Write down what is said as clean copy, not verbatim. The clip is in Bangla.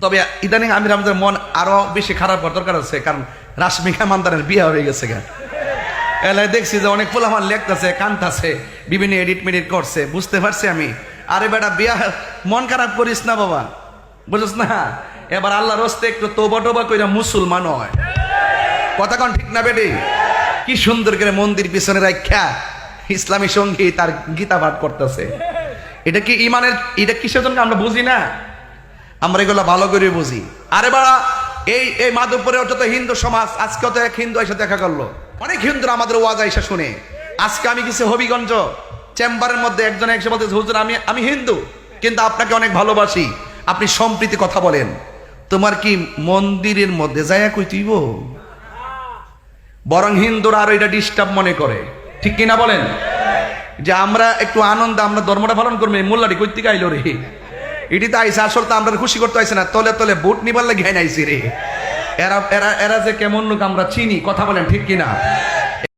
তবে ইদানিং আমির আমাদের মন আরো বেশি খারাপ করার দরকার আছে, কারণ রাশমিকা মান্দানের বিয়ে হয়ে গেছে গা। এলাকায় দেখছি যে অনেক পোলামান লেখতেছে, কানতাছে, বিভিন্ন এডিট মেডিট করছে, বুঝতে পারছি আমি। আরে বেটা বিয়া মন খারাপ করিস না বাবা, বুঝছ না? এবার আল্লাহর রাস্তায় একটু তওবা টবা কইরা মুসলমান হয়। কথা কোন ঠিক না বেটি? কি সুন্দর করে মন্দির পিছনে রাখা ইসলামী সঙ্গীত আর গীতা পাঠ করতেছে। এটা কি ইমানের, এটা কিসের জন্য আমরা বুঝি না? আমরা এগুলো ভালো করে বুঝি। আরে বাড়া এই মাধবপুরে যত হিন্দু সমাজ, আজকে তো এক হিন্দু এসে দেখা করলো, অনেক হিন্দুরা আমাদের ওয়াজ আইসা শুনে। আজকে আমি কিছু হবিগঞ্জ চেম্বারের মধ্যে একজন এসে বলতেছে, হুজুর আমি হিন্দু কিন্তু আপনাকে অনেক ভালোবাসি, আপনি সম্প্রীতি কথা বলেন, তোমার কি মন্দিরের মধ্যে যাইয়া কই তুইব? বরং হিন্দুরা আরো এটা ডিস্টার্ব মনে করে, ঠিক কিনা বলেন? যে আমরা একটু আনন্দ, আমরা ধর্মটা পালন করবো, মোল্লাটি কই থেকে আইলো রে, এটি তো আইসে আসল তো আমরা খুশি করতে আইসে না, তলে তলে বুট নিবার লাগে আইসি রে। এরা এরা এরা যে কেমন লোক আমরা চিনি, কথা বলেন ঠিক কিনা?